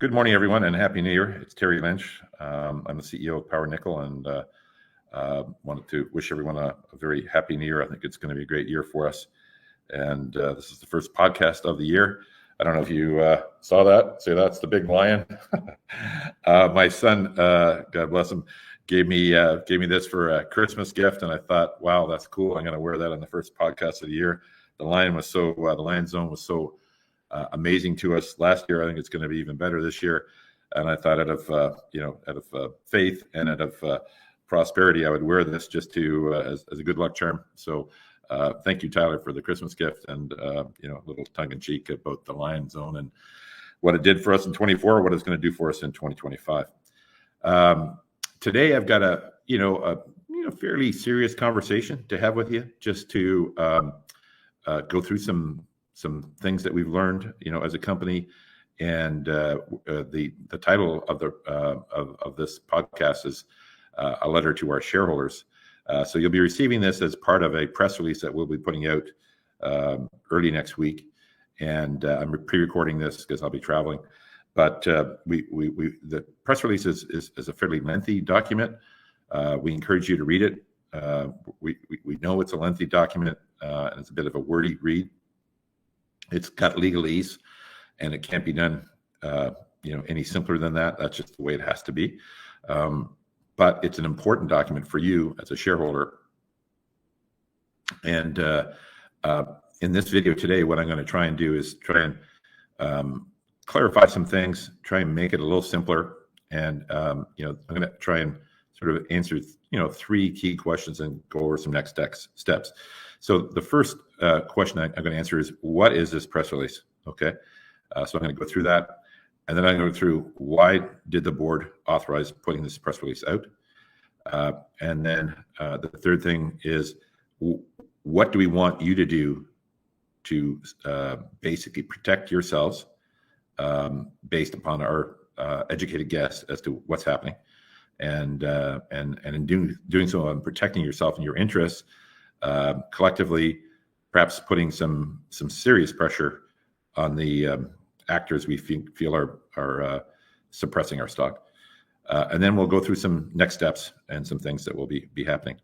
Good morning, everyone, and Happy New Year. It's Terry Lynch. I'm the CEO of Power Nickel, and wanted to wish everyone a very Happy New Year. I think it's going to be a great year for us. And this is the first podcast of the year. I don't know if you saw that. Say that's the big lion. My son, God bless him, gave me this for a Christmas gift, and I thought, wow, that's cool. I'm going to wear that on the first podcast of the year. The Lion Zone was so amazing to us last year. I think it's going to be even better this year. And I thought out of faith and out of prosperity, I would wear this just to as a good luck charm. So thank you, Tyler, for the Christmas gift, and a little tongue in cheek about the Lion Zone and what it did for us in 24, what it's going to do for us in 2025. Today, I've got a fairly serious conversation to have with you, just to go through some things that we've learned, as a company, and the title of this podcast is a letter to our shareholders. So you'll be receiving this as part of a press release that we'll be putting out early next week, and I'm pre-recording this because I'll be traveling. But the press release is a fairly lengthy document. We encourage you to read it. We know it's a lengthy document, and it's a bit of a wordy read. It's got legalese, and it can't be done, any simpler than that. That's just the way it has to be. But it's an important document for you as a shareholder. And in this video today, what I'm going to try and do is try and clarify some things, try and make it a little simpler. And, I'm going to try and sort of answer, three key questions and go over some next steps. So the first question I'm going to answer is, what is this press release? Okay. So I'm going to go through that. And then I'm going to go through, why did the board authorize putting this press release out? And then the third thing is, what do we want you to do to basically protect yourselves based upon our educated guess as to what's happening, and in doing so, and protecting yourself and your interests, collectively, perhaps putting some serious pressure on the actors we feel are suppressing our stock. And then we'll go through some next steps and some things that will be happening.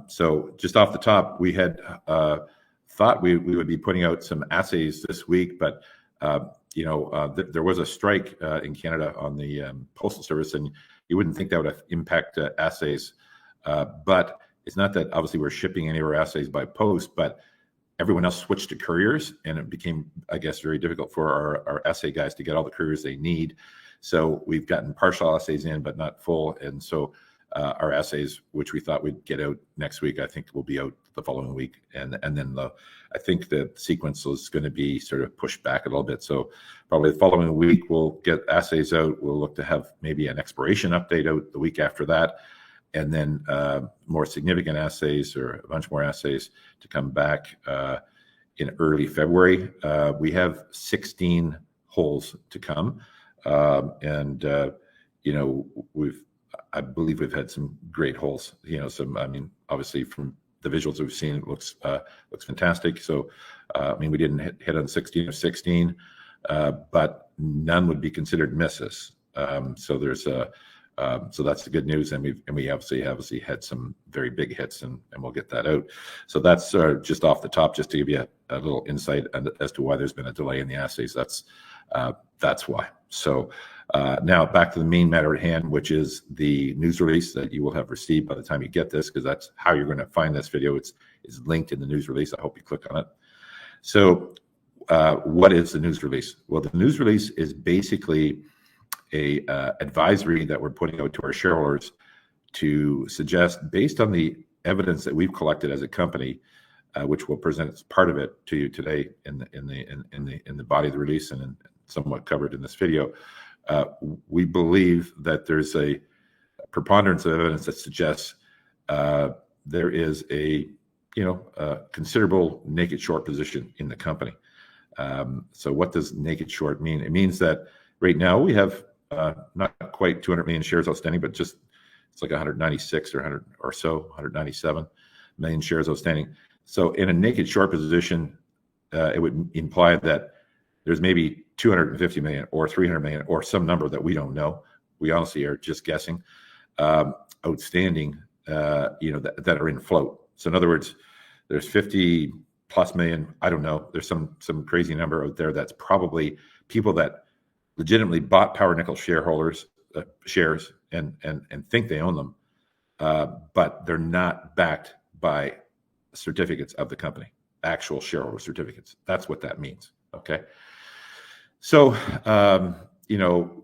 So just off the top, we had thought we would be putting out some assays this week, but there was a strike in Canada on the Postal Service, and you wouldn't think that would impact assays. But it's not that obviously we're shipping any of our assays by post, but everyone else switched to couriers, and it became, I guess, very difficult for our assay guys to get all the couriers they need. So we've gotten partial assays in, but not full. And so our assays, which we thought we'd get out next week, I think will be out the following week. And then I think the sequence is going to be sort of pushed back a little bit. So probably the following week, we'll get assays out. We'll look to have maybe an expiration update out the week after that. And then more significant assays, or a bunch more assays, to come back in early February. We have 16 holes to come. I believe we've had some great holes. Obviously from the visuals we've seen, it looks fantastic. So, we didn't hit on 16 of 16, but none would be considered misses. So that's the good news. And we obviously had some very big hits, and we'll get that out. So that's just off the top, just to give you a little insight as to why there's been a delay in the assays. That's why. So now back to the main matter at hand, which is the news release that you will have received by the time you get this, because that's how you're going to find this video. It's linked in the news release. I hope you click on it. So what is the news release? Well, the news release is basically a advisory that we're putting out to our shareholders to suggest, based on the evidence that we've collected as a company, which we'll present as part of it to you today in the body of the release and somewhat covered in this video. We believe that there's a preponderance of evidence that suggests there is a considerable naked short position in the company. So what does naked short mean? It means that right now we have not quite 200 million shares outstanding, but it's like 196 or 100 or so, 197 million shares outstanding. So in a naked short position, it would imply that there's maybe 250 million or 300 million or some number that we don't know. We honestly are just guessing, outstanding, that are in float. So in other words, there's 50 plus million. I don't know. There's some crazy number out there that's probably people that legitimately bought Power Nickel shareholders shares and think they own them, but they're not backed by certificates of the company, actual shareholder certificates. That's what that means. Okay. So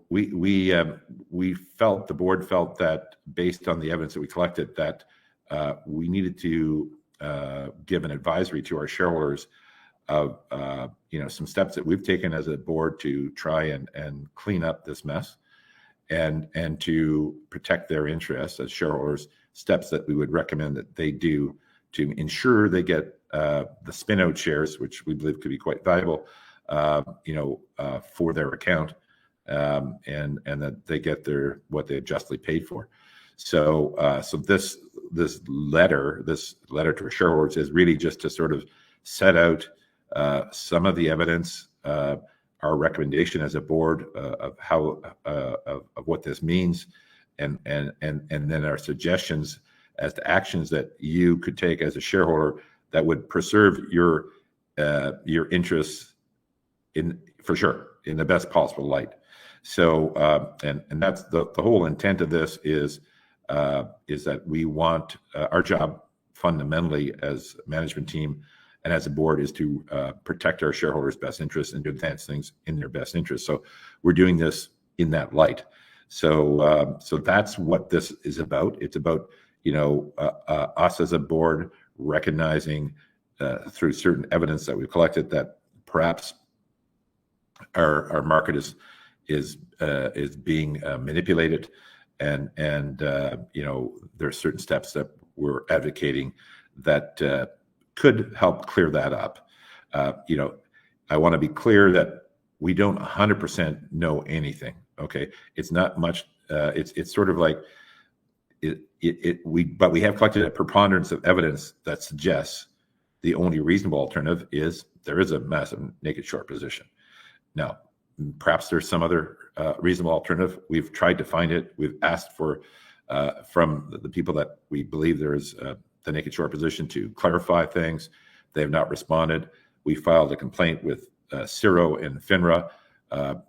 we felt, the board felt that based on the evidence that we collected, that we needed to give an advisory to our shareholders of some steps that we've taken as a board to try and clean up this mess, and to protect their interests as shareholders. Steps that we would recommend that they do to ensure they get the spin-out shares, which we believe could be quite valuable, for their account, and that they get what they justly paid for. So this letter to our shareholders is really just to sort of set out some of the evidence, our recommendation as a board of how of what this means, and then our suggestions as to actions that you could take as a shareholder that would preserve your interests for sure in the best possible light. So and that's the whole intent of this is that we want our job fundamentally as a management team and as a board is to protect our shareholders' best interests and to advance things in their best interests. So we're doing this in that light. So that's what this is about. It's about us as a board recognizing through certain evidence that we've collected that perhaps our market is being manipulated, and there's certain steps that we're advocating that could help clear that up. I want to be clear that we don't 100% know anything. Okay, it's not much. It's sort of like but we have collected a preponderance of evidence that suggests the only reasonable alternative is there is a massive naked short position. Now, perhaps there's some other reasonable alternative. We've tried to find it. We've asked for from the people that we believe there is the naked short position to clarify things. They have not responded. We filed a complaint with CIRO and FINRA.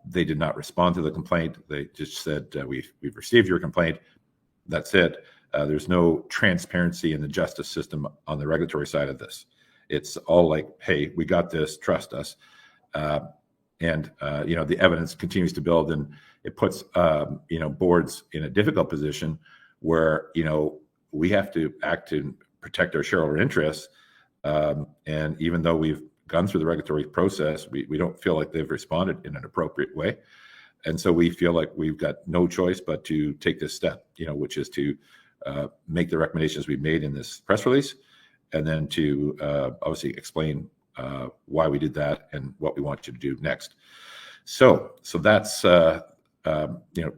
They did not respond to the complaint. They just said, we've received your complaint. That's it. There's no transparency in the justice system on the regulatory side of this. It's all like, hey, we got this, trust us. And the evidence continues to build, and it puts boards in a difficult position where we have to act to protect our shareholder interests. And even though we've gone through the regulatory process, we don't feel like they've responded in an appropriate way. And so we feel like we've got no choice but to take this step, which is to make the recommendations we've made in this press release, and then to obviously explain why we did that and what we want you to do next. So that's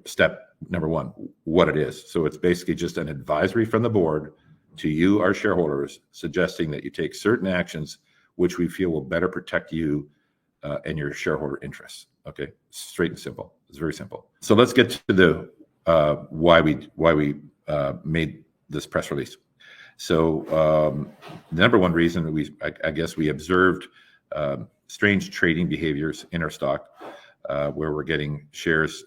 step number one, what it is. So it's basically just an advisory from the board to you, our shareholders, suggesting that you take certain actions which we feel will better protect you and your shareholder interests. Okay, straight and simple. It's very simple. So let's get to the why we made this press release. So the number one reason I guess we observed strange trading behaviors in our stock, where we're getting shares,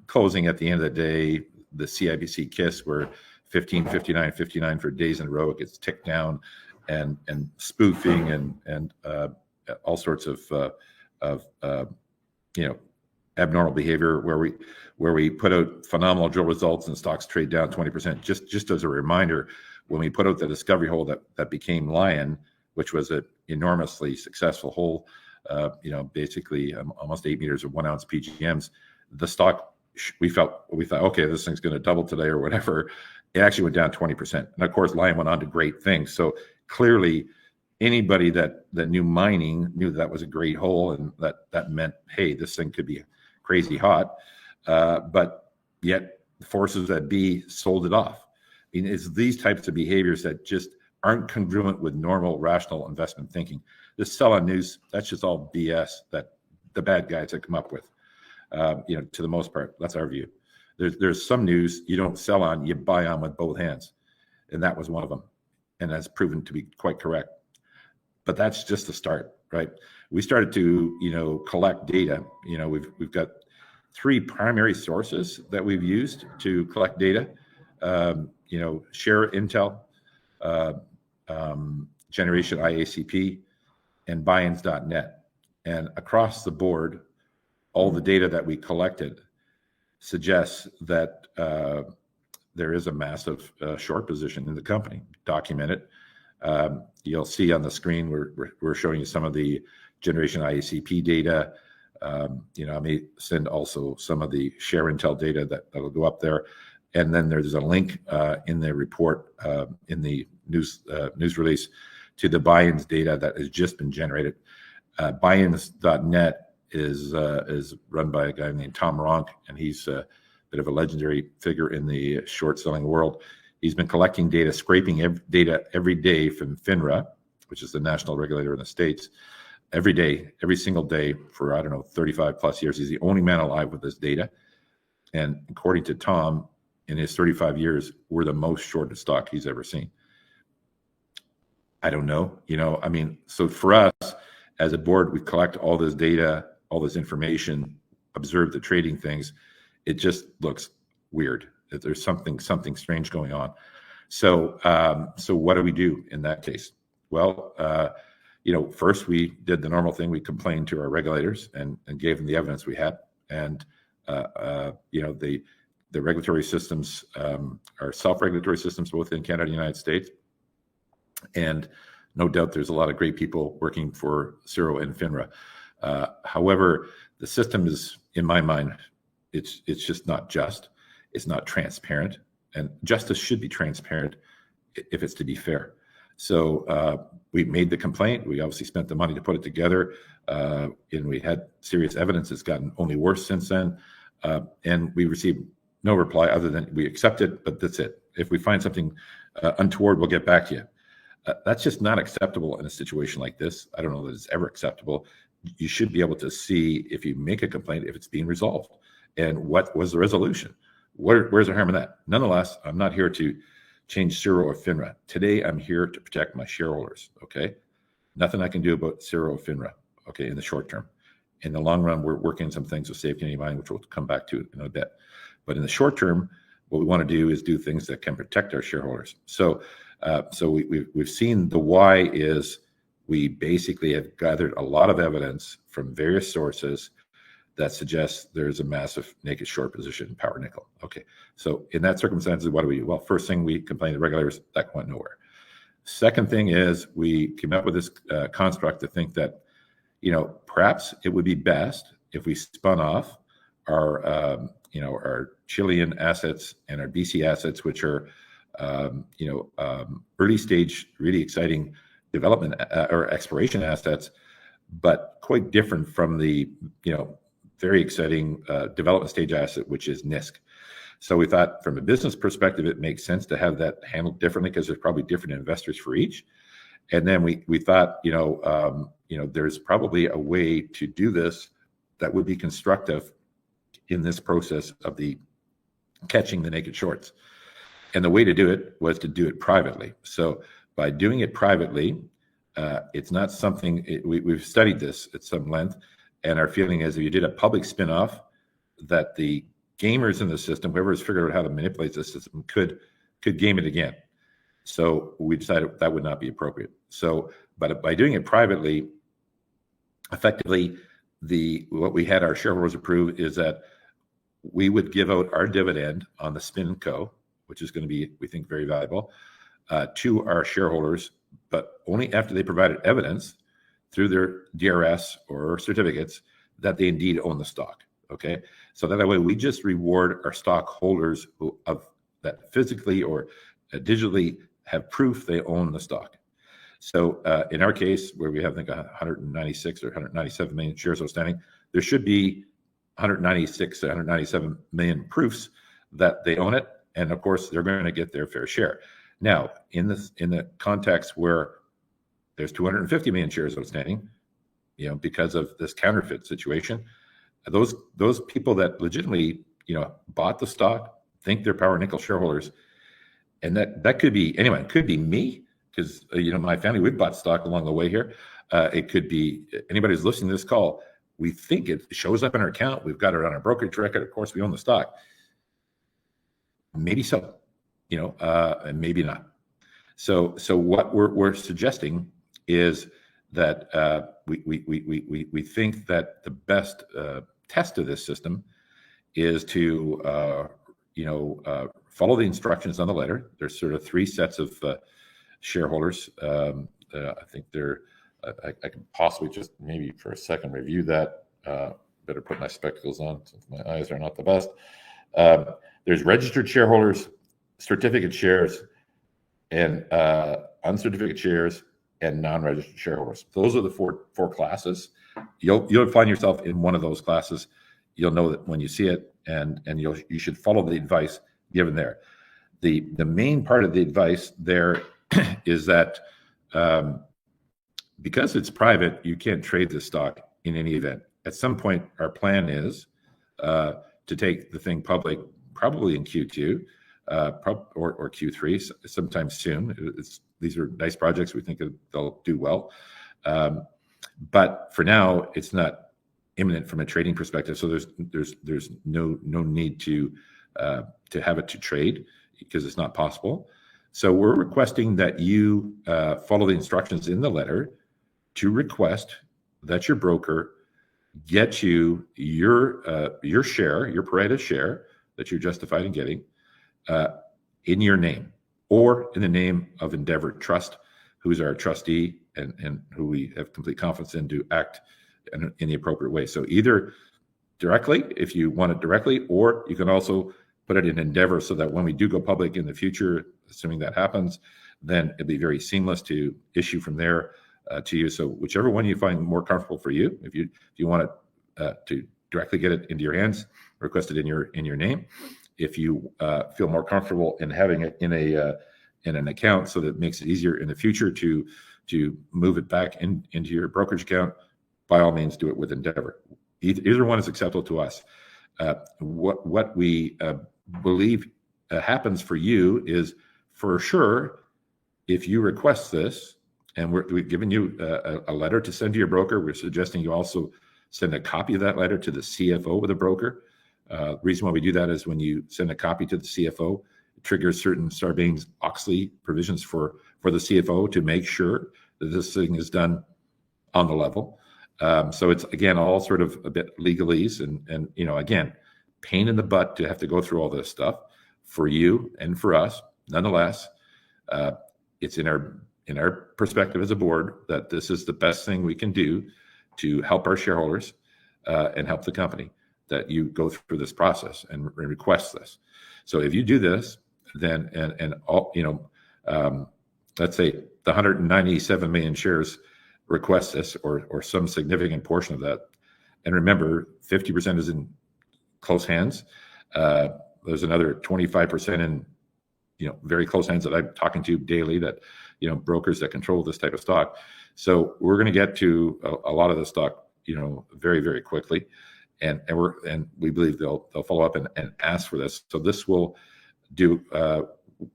closing at the end of the day, the CIBC KISS were 15, 59, 59 for days in a row. It gets ticked down, and spoofing and all sorts of abnormal behavior where we put out phenomenal drill results and stocks trade down 20%. Just as a reminder, when we put out the discovery hole that became Lion, which was an enormously successful hole, basically almost 8 meters of 1 ounce PGMs, the stock, we thought, okay, this thing's going to double today or whatever. It actually went down 20%. And of course, Lion went on to great things. So clearly, anybody that knew mining knew that was a great hole, and that meant, hey, this thing could be crazy hot. But yet the forces that be sold it off. I mean, it's these types of behaviors that just aren't congruent with normal rational investment thinking. this sell-on news, that's just all BS that the bad guys have come up with. To the most part, that's our view. There's some news you don't sell on, you buy on with both hands, and that was one of them, and that's proven to be quite correct. But that's just the start, right? We started to collect data. We've got 3 primary sources that we've used to collect data. Share Intel, Generation IACP, and buy-ins.net. And across the board, all the data that we collected suggests that there is a massive short position in the company, documented. You'll see on the screen, we're showing you some of the Generation IACP data. I may send also some of the Share Intel data that'll go up there. And then there's a link in the report, in the news release, to the buy-ins data that has just been generated. Buy-ins.net is run by a guy named Tom Ronk, and he's a bit of a legendary figure in the short selling world. He's been collecting data, scraping data every day from FINRA, which is the national regulator in the States, every day, every single day for, 35 plus years. He's the only man alive with this data. And according to Tom, in his 35 years, we're the most shorted stock he's ever seen. I don't know, so for us as a board, we collect all this data, all this information, observe the trading things. It just looks weird. There's something strange going on. So what do we do in that case? Well, first we did the normal thing. We complained to our regulators and gave them the evidence we had. And, the regulatory systems are self-regulatory systems both in Canada and the United States. And no doubt there's a lot of great people working for CIRO and FINRA. However, the system is, in my mind, it's just not just. It's not transparent. And justice should be transparent if it's to be fair. So we made the complaint. We obviously spent the money to put it together. And we had serious evidence. It's gotten only worse since then. And we received no reply other than we accept it, but that's it. If we find something untoward, we'll get back to you. That's just not acceptable in a situation like this. I don't know that it's ever acceptable. You should be able to see if you make a complaint, if it's being resolved, and what was the resolution. Where's the harm in that? Nonetheless, I'm not here to change CIRO or FINRA. Today, I'm here to protect my shareholders, okay? Nothing I can do about CIRO or FINRA, okay, in the short term. In the long run, we're working on some things with Save Canadian Mining, which we'll come back to in a bit. But in the short term, what we want to do is do things that can protect our shareholders. So we've seen the why is we basically have gathered a lot of evidence from various sources that suggests there's a massive naked short position in Power Nickel. Okay, so in that circumstances, what do we do? Well, first thing, we complained to regulators. That went nowhere. Second thing is we came up with this construct to think that, perhaps it would be best if we spun off our Chilean assets and our BC assets, which are, early stage, really exciting development or exploration assets, but quite different from the, very exciting development stage asset, which is NISC. So we thought from a business perspective, it makes sense to have that handled differently because there's probably different investors for each. And then we thought, there's probably a way to do this that would be constructive in this process of the catching the naked shorts. And the way to do it was to do it privately. So by doing it privately, it's not something, we've studied this at some length, and our feeling is if you did a public spinoff, that the gamers in the system, whoever has figured out how to manipulate the system, could game it again. So we decided that would not be appropriate. So, but by doing it privately, effectively, what we had our shareholders approve is that we would give out our dividend on the spin co, which is going to be, we think, very valuable to our shareholders, but only after they provided evidence through their DRS or certificates that they indeed own the stock. Okay, so that way we just reward our stockholders that physically or digitally have proof they own the stock. So in our case, where we have, I think, 196 or 197 million shares outstanding, there should be 196 to 197 million proofs that they own it, and of course they're going to get their fair share. Now, in the context where there's 250 million shares outstanding, because of this counterfeit situation. Those people that legitimately, bought the stock, think they're Power Nickel shareholders, and that could be anyone. It could be me, because my family, we've bought stock along the way here. It could be anybody who's listening to this call. We think it shows up in our account. We've got it on our brokerage record. Of course, we own the stock. Maybe so, and maybe not. So what we're suggesting is that we think that the best test of this system is to follow the instructions on the letter. There's sort of 3 sets of shareholders. I think I can possibly just maybe for a second review that. Better put my spectacles on since my eyes are not the best. There's registered shareholders, certificate shares, and uncertificate shares, and non-registered shareholders. Those are the four classes. You'll find yourself in one of those classes. You'll know that when you see it, and you should follow the advice given there. The main part of the advice there is that because it's private, you can't trade this stock in any event. At some point, our plan is to take the thing public, probably in Q2 or Q3, sometime soon. These are nice projects. We think they'll do well. But for now, it's not imminent from a trading perspective. So there's no need to have it to trade, because it's not possible. So we're requesting that you follow the instructions in the letter to request that your broker get you your share, your pro rata share that you're justified in getting, in your name or in the name of Endeavour Trust, who's our trustee and who we have complete confidence in to act in the appropriate way. So either directly, if you want it directly, or you can also put it in Endeavour, so that when we do go public in the future, assuming that happens, then it'll be very seamless to issue from there to you. So whichever one you find more comfortable for you, if you want it to directly get it into your hands, request it in your name. If you feel more comfortable in having it in an account, so that it makes it easier in the future to move it back into your brokerage account, by all means do it with Endeavour. Either one is acceptable to us. What we believe happens for you is, for sure, if you request this, and we've given you a letter to send to your broker, we're suggesting you also send a copy of that letter to the CFO of the broker. The reason why we do that is when you send a copy to the CFO, it triggers certain Sarbanes-Oxley provisions for the CFO to make sure that this thing is done on the level. So it's, again, all sort of a bit legalese, and again, pain in the butt to have to go through all this stuff for you and for us. Nonetheless, it's in our perspective as a board that this is the best thing we can do to help our shareholders and help the company, that you go through this process and request this. So if you do this, then and all, let's say the 197 million shares request this, or some significant portion of that, and remember, 50% is in close hands. There's another 25% in very close hands that I'm talking to daily, that brokers that control this type of stock. So we're going to get to a lot of the stock very, very quickly, and we believe they'll follow up and ask for this. So this will do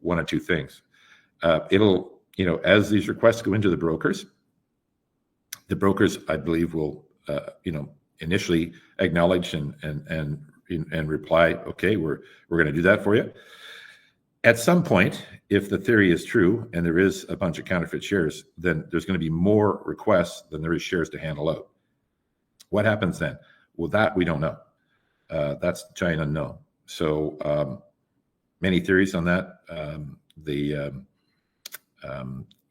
one of two things. It'll as these requests go into the brokers, I believe, will initially acknowledge and reply, okay, we're going to do that for you. At some point, if the theory is true and there is a bunch of counterfeit shares, then there's going to be more requests than there is shares to handle out. What happens then? Well, that we don't know. That's the giant unknown. So many theories on that.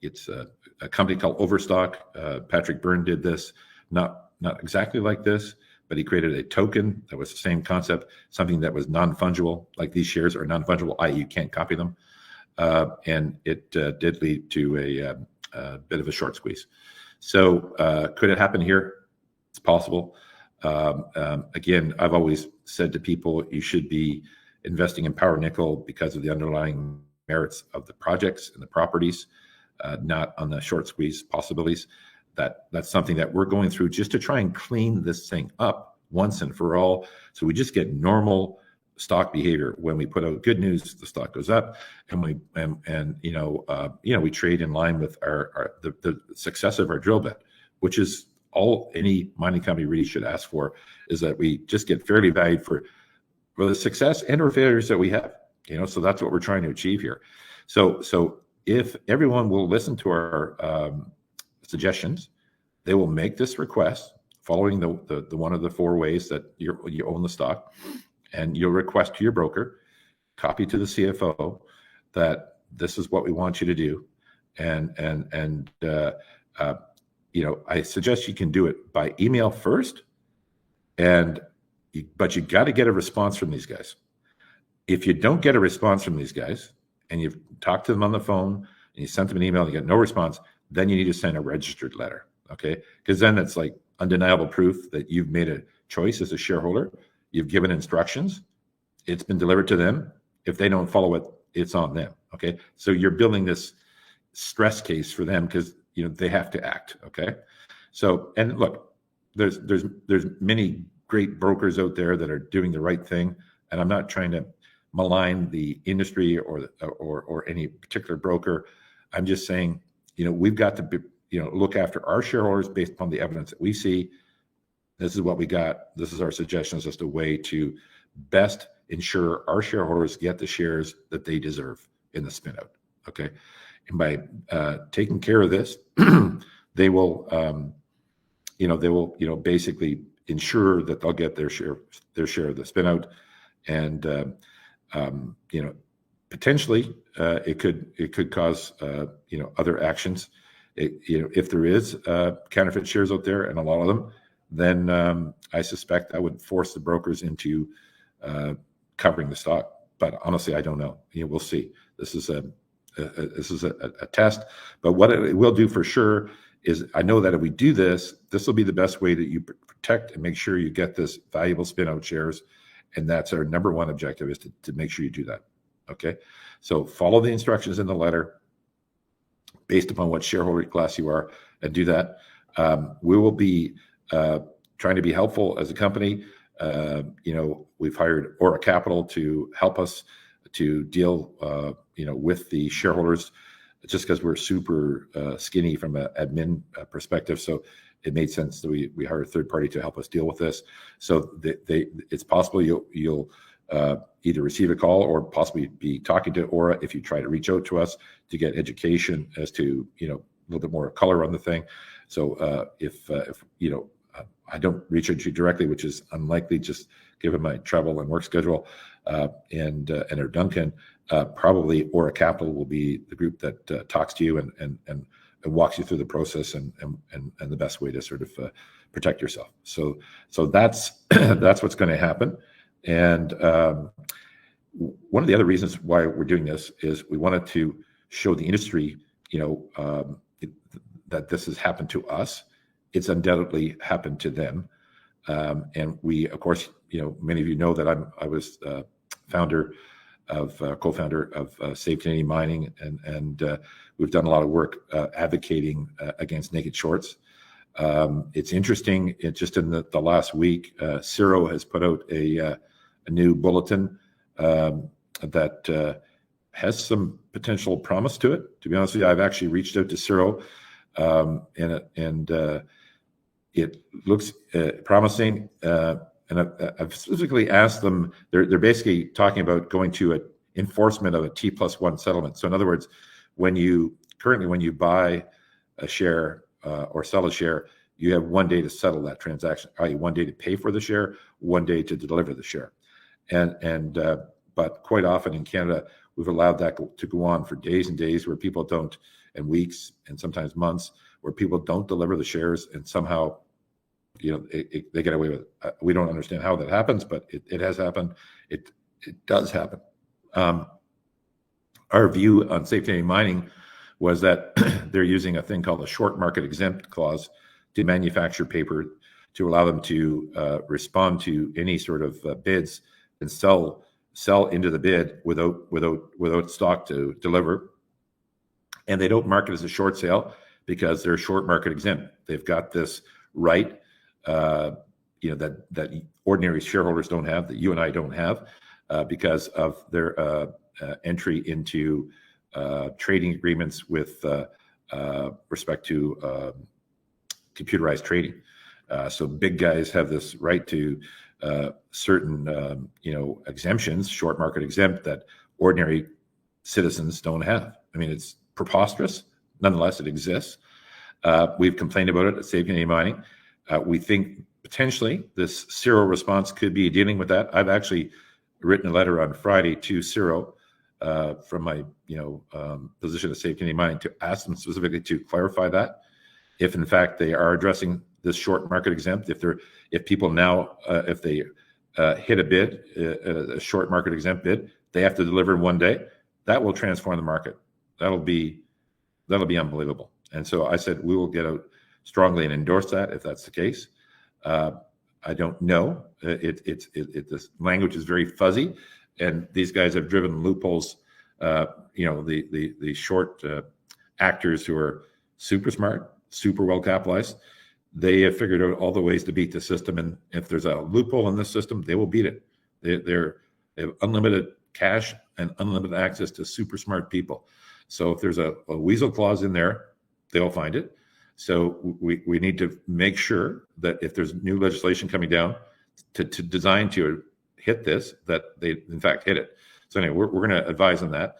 It's a company called Overstock. Patrick Byrne did this, not exactly like this, but he created a token that was the same concept, something that was non-fungible, like these shares are non-fungible, i.e. you can't copy them. And it did lead to a bit of a short squeeze. So could it happen here? It's possible. Again, I've always said to people, you should be investing in Power Nickel because of the underlying merits of the projects and the properties. not on the short squeeze possibilities. That's something that we're going through just to try and clean this thing up once and for all, so we just get normal stock behavior. When we put out good news, the stock goes up, and we trade in line with the success of our drill bit, which is all any mining company really should ask for, is that we just get fairly valued for the success and or failures that we have. So that's what we're trying to achieve here. So if everyone will listen to our suggestions, they will make this request following the one of the 4 ways that you own the stock, and you'll request to your broker, copy to the CFO, that this is what we want you to do, and I suggest you can do it by email first, but you got to get a response from these guys. If you don't get a response from these guys, and you've talked to them on the phone, and you sent them an email and you get no response, then you need to send a registered letter, okay? Because then it's like undeniable proof that you've made a choice as a shareholder. You've given instructions. It's been delivered to them. If they don't follow it, it's on them, okay? So you're building this stress case for them because they have to act, okay? So, and look, there's many great brokers out there that are doing the right thing, and I'm not trying to malign the industry or any particular broker. I'm just saying, we've got to be, look after our shareholders based upon the evidence that we see. This is what we got. This is our suggestions as to way to best ensure our shareholders get the shares that they deserve in the spin out. Okay. And by taking care of this, they will, basically ensure that they'll get their share of the spin out. And, potentially it could cause, other actions. If there is counterfeit shares out there, and a lot of them, then I suspect that would force the brokers into covering the stock. But honestly, I don't know. We'll see. This is a test. But what it will do for sure is, I know that if we do this, this will be the best way that you protect and make sure you get this valuable spin out shares. And that's our number one objective, is to make sure you do that. Okay. So follow the instructions in the letter based upon what shareholder class you are, and do that. We will be trying to be helpful as a company. We've hired Aura Capital to help us to deal, with the shareholders, just because we're super skinny from an admin perspective. So it made sense that we hired a third party to help us deal with this. So it's possible you'll either receive a call or possibly be talking to Aura if you try to reach out to us to get education as to, a little bit more color on the thing. So if I don't reach out to you directly, which is unlikely, just given my travel and work schedule, and or Duncan, probably Aura Capital will be the group that talks to you and walks you through the process and the best way to sort of protect yourself. So that's that's what's going to happen. And one of the other reasons why we're doing this is we wanted to show the industry, that this has happened to us. It's undoubtedly happened to them. And we, of course, many of you know that I was co-founder of Save Canadian Mining, and we've done a lot of work advocating against naked shorts. It's interesting. Just in the last week, Ciro has put out a new bulletin that has some potential promise to it. To be honest with you, I've actually reached out to Ciro, and it looks promising. And I've specifically asked them. They're basically talking about going to an enforcement of a T+1 settlement. So in other words, when you buy a share or sell a share, you have 1 day to settle that transaction, i.e., 1 day to pay for the share, 1 day to deliver the share. But quite often in Canada, we've allowed that to go on for days and days, where people don't, and weeks, and sometimes months, where people don't deliver the shares, and somehow, they get away with it. We don't understand how that happens, but it has happened. It does happen. Our view on Save Canadian Mining was that they're using a thing called the short market exempt clause to manufacture paper to allow them to respond to any sort of bids and sell into the bid without stock to deliver. and they don't mark it as a short sale because they're short market exempt. They've got this right, that ordinary shareholders don't have, that you and I don't have, because of their entry into trading agreements with respect to computerized trading. So big guys have this right to certain exemptions, short market exempt, that ordinary citizens don't have. I mean, it's preposterous. Nonetheless, it exists. We've complained about it at Save Canadian Mining. We think potentially this Ciro response could be dealing with that. I've actually written a letter on Friday to Ciro from my position at Save Canadian Mining to ask them specifically to clarify that, if in fact they are addressing this short market exempt. If people now, if they hit a bid, a short market exempt bid, they have to deliver in one day. That will transform the market. That'll be unbelievable. And so I said we will get out strongly and endorse that if that's the case. I don't know. This language is very fuzzy, and these guys have driven loopholes. The short actors who are super smart, super well capitalized, they have figured out all the ways to beat the system. And if there's a loophole in this system, they will beat it. They have unlimited cash and unlimited access to super smart people. So if there's a weasel clause in there, they'll find it. So we need to make sure that if there's new legislation coming down to design to hit this, that they in fact hit it. So anyway, we're going to advise on that.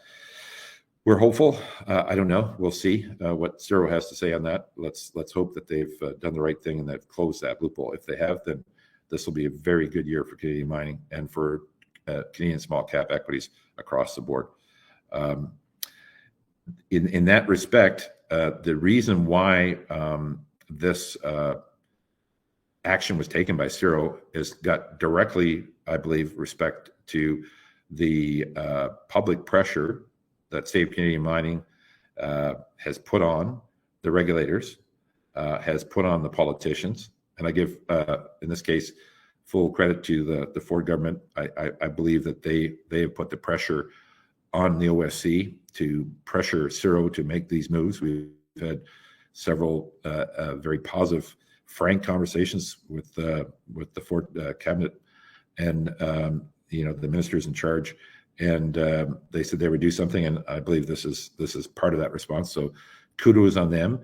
We're hopeful. I don't know. We'll see what Ciro has to say on that. Let's hope that they've done the right thing and they've closed that loophole. If they have, then this will be a very good year for Canadian mining and for Canadian small cap equities across the board. In that respect, the reason why this action was taken by Ciro is got directly, I believe, respect to the public pressure that Save Canadian Mining has put on the regulators, has put on the politicians. And I give, in this case, full credit to the Ford government. I believe that they have put the pressure on the OSC to pressure Ciro to make these moves. We've had several very positive, frank conversations with the Ford cabinet and the ministers in charge, and they said they would do something, and I believe this is part of that response. So kudos on them.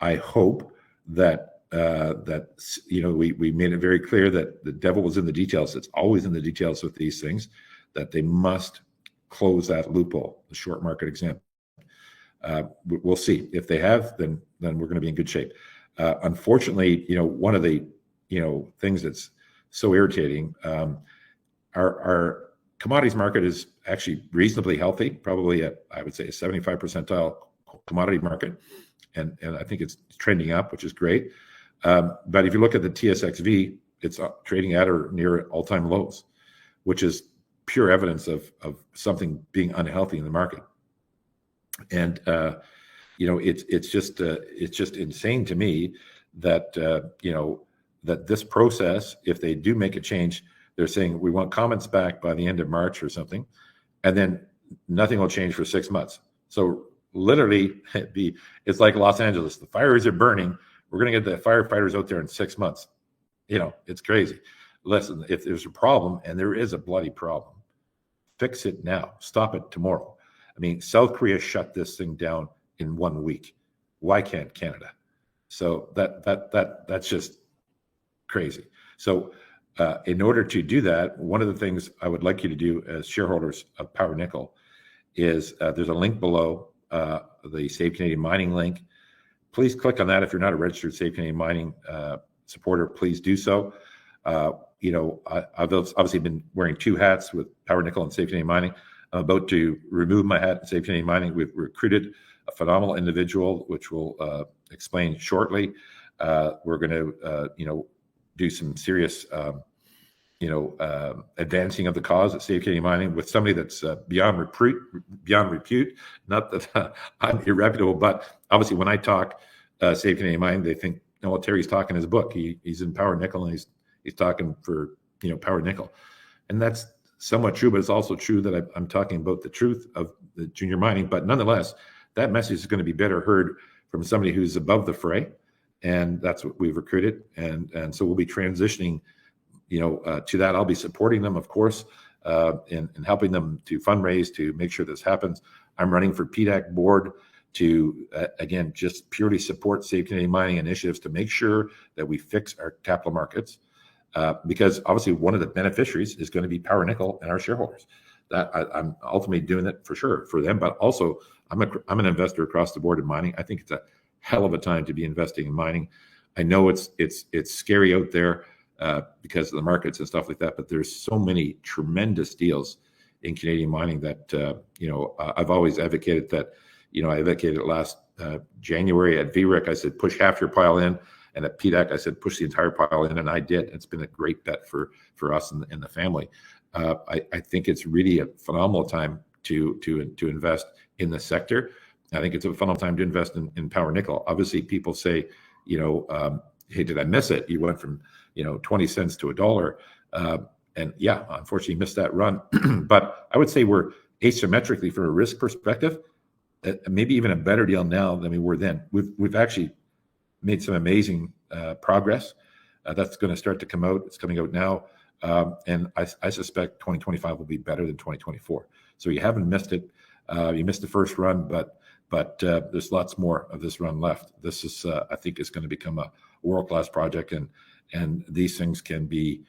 I hope that we made it very clear that the devil was in the details. It's always in the details with these things, that they must close that loophole, the short market exempt. We'll see. If they have, then we're going to be in good shape. Unfortunately, one of the things that's so irritating, our commodities market is actually reasonably healthy, probably at, I would say, a 75 percentile commodity market, and I think it's trending up, which is great. But if you look at the TSXV, it's trading at or near all-time lows, which is pure evidence of something being unhealthy in the market. And it's just insane to me that that this process, if they do make a change, they're saying we want comments back by the end of March or something, and then nothing will change for 6 months. So literally, it's like Los Angeles. The fires are burning. We're going to get the firefighters out there in 6 months. It's crazy. Listen, if there's a problem, and there is a bloody problem, fix it now. Stop it tomorrow. I mean, South Korea shut this thing down in 1 week. Why can't Canada? So that's just crazy. So in order to do that, one of the things I would like you to do as shareholders of Power Nickel is there's a link below, the Save Canadian Mining link. Please click on that. If you're not a registered Save Canadian Mining supporter, please do so. I've obviously been wearing 2 hats with Power Nickel and Save Canadian Mining. I'm about to remove my hat at Save Canadian Mining. We've recruited a phenomenal individual, which we'll explain shortly. We're going to, do some serious, advancing of the cause at Save Canadian Mining with somebody that's beyond repute. Not that I'm irreputable, but obviously when I talk Save Canadian Mining, they think, well, Terry's talking his book. He's in Power Nickel, and he's talking for Power Nickel, and that's somewhat true. But it's also true that I'm talking about the truth of the junior mining. But nonetheless, that message is going to be better heard from somebody who's above the fray, and that's what we've recruited. And so we'll be transitioning, to that. I'll be supporting them, of course, and helping them to fundraise to make sure this happens. I'm running for PDAC board to, again, just purely support Save Canadian Mining initiatives to make sure that we fix our capital markets, because obviously one of the beneficiaries is going to be Power Nickel and our shareholders. That I'm ultimately doing it for sure for them, but also I'm an investor across the board in mining. I think it's a hell of a time to be investing in mining. I know it's scary out there because of the markets and stuff like that, but there's so many tremendous deals in Canadian mining that I've always advocated that. I advocated last January at VRIC. I said push half your pile in, and at PDAC I said push the entire pile in, and I did. It's been a great bet for us and the family. I think it's really a phenomenal time to invest in the sector. I think it's a phenomenal time to invest in Power Nickel. Obviously, people say, hey, did I miss it? You went from 20 cents to $1, and yeah, unfortunately missed that run. But I would say we're asymmetrically from a risk perspective, maybe even a better deal now than we were then. We've actually made some amazing progress. That's going to start to come out. It's coming out now. And I suspect 2025 will be better than 2024. So you haven't missed it. You missed the first run, but there's lots more of this run left. This is, I think, is going to become a world-class project, and these things can be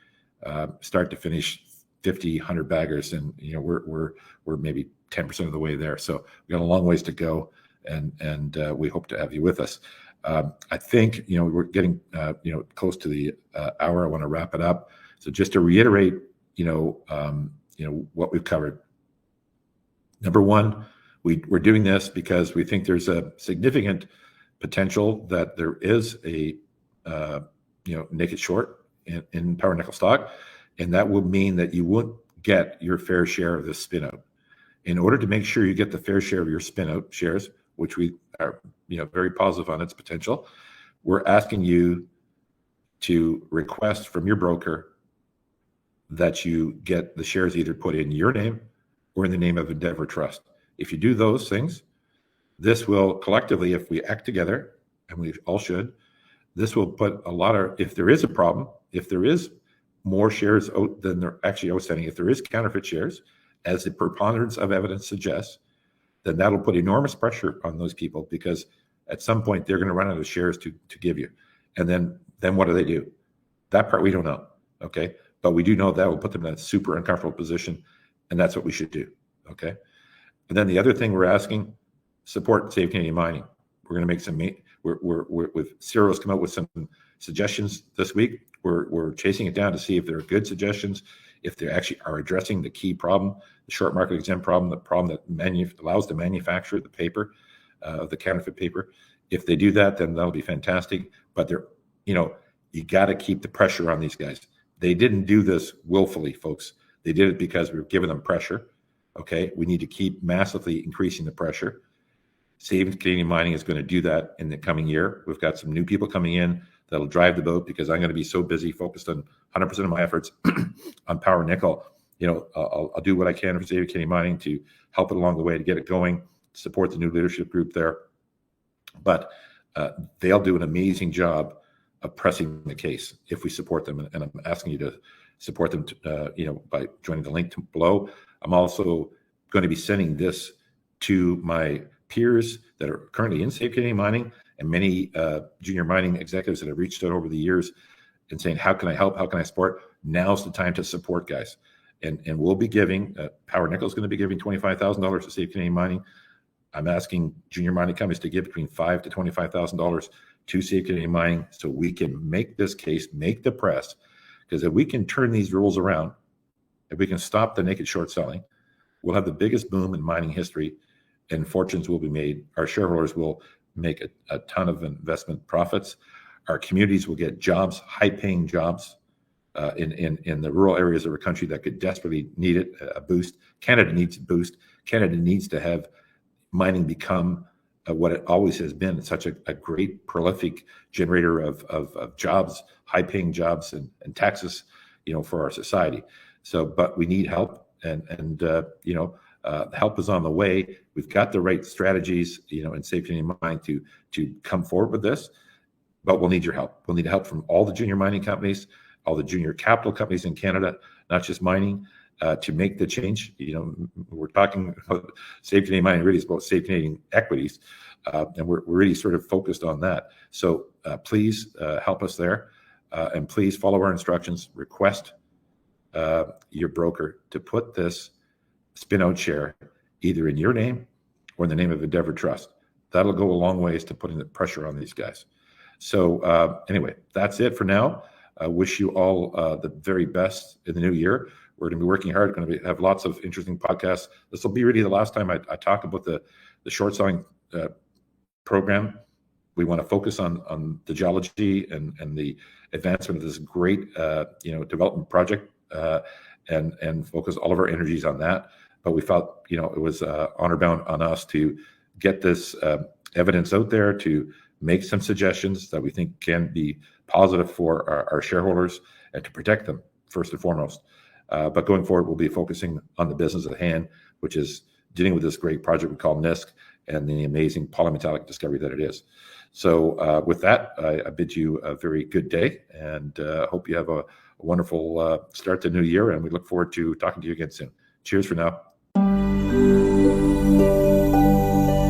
start to finish 50, 100 baggers, and we're maybe 10% of the way there. So we've got a long ways to go, and we hope to have you with us. I think we're getting close to the hour. I want to wrap it up. So just to reiterate, what we've covered. Number one, we're doing this because we think there's a significant potential that there is a naked short in Power Nickel stock, and that will mean that you won't get your fair share of the spin out. In order to make sure you get the fair share of your spin out shares, which we are very positive on its potential, we're asking you to request from your broker that you get the shares either put in your name or in the name of Endeavour Trust. If you do those things, this will collectively, if we act together, and we all should, this will put a lot of, if there is a problem, if there is more shares out than they're actually outstanding, if there is counterfeit shares, as the preponderance of evidence suggests, then that'll put enormous pressure on those people, because at some point they're going to run out of shares to give you. And then what do they do? That part we don't know, okay? But we do know that will put them in a super uncomfortable position, and that's what we should do, okay? And then the other thing we're asking, support Save Canadian Mining. We're going to make some, with Cyril's come out with some suggestions this week. We're chasing it down to see if they're good suggestions, if they actually are addressing the key problem, the short market exempt problem, the problem that allows the manufacturer the paper, the counterfeit paper. If they do that, then that'll be fantastic. But you got to keep the pressure on these guys. They didn't do this willfully, folks. They did it because we were giving them pressure. Okay, we need to keep massively increasing the pressure. Save Canadian Mining is going to do that in the coming year. We've got some new people coming in that'll drive the boat, because I'm going to be so busy focused on 100% of my efforts on Power Nickel. I'll do what I can for Save Canadian Mining to help it along the way, to get it going, support the new leadership group there. But they'll do an amazing job of pressing the case if we support them. And I'm asking you to support them, by joining the link below. I'm also going to be sending this to my peers that are currently in Save Canadian Mining, and many junior mining executives that have reached out over the years and saying, how can I help? How can I support? Now's the time to support, guys. And we'll be giving, Power Nickel is going to be giving $25,000 to Save Canadian Mining. I'm asking junior mining companies to give between $5,000 to $25,000 to Save Canadian Mining, so we can make this case, make the press. Because if we can turn these rules around, if we can stop the naked short selling, we'll have the biggest boom in mining history, and fortunes will be made. Our shareholders will make a ton of investment profits. Our communities will get jobs, high-paying jobs in the rural areas of our country that could desperately need it, a boost. Canada needs a boost. Canada needs to have mining become what it always has been, such a great, prolific generator of jobs, high-paying jobs and taxes, for our society. So, but we need help, and Help is on the way. We've got the right strategies, and safety in mind to come forward with this, but we'll need your help. We'll need help from all the junior mining companies, all the junior capital companies in Canada, not just mining, to make the change. We're talking about safety in mining, really is about safety equities, and we're really sort of focused on that. So please help us there, and please follow our instructions. Request your broker to put this spin-out share either in your name or in the name of Endeavour Trust. That'll go a long ways to putting the pressure on these guys. So anyway, that's it for now. I wish you all the very best in the new year. We're going to be working hard. Going to have lots of interesting podcasts. This will be really the last time I talk about the short selling program. We want to focus on the geology and the advancement of this great development project, and focus all of our energies on that. But we felt it was honor bound on us to get this evidence out there, to make some suggestions that we think can be positive for our shareholders and to protect them first and foremost. But going forward, we'll be focusing on the business at hand, which is dealing with this great project we call NISC and the amazing polymetallic discovery that it is. So with that, I bid you a very good day, and hope you have a wonderful start to the new year, and we look forward to talking to you again soon. Cheers for now.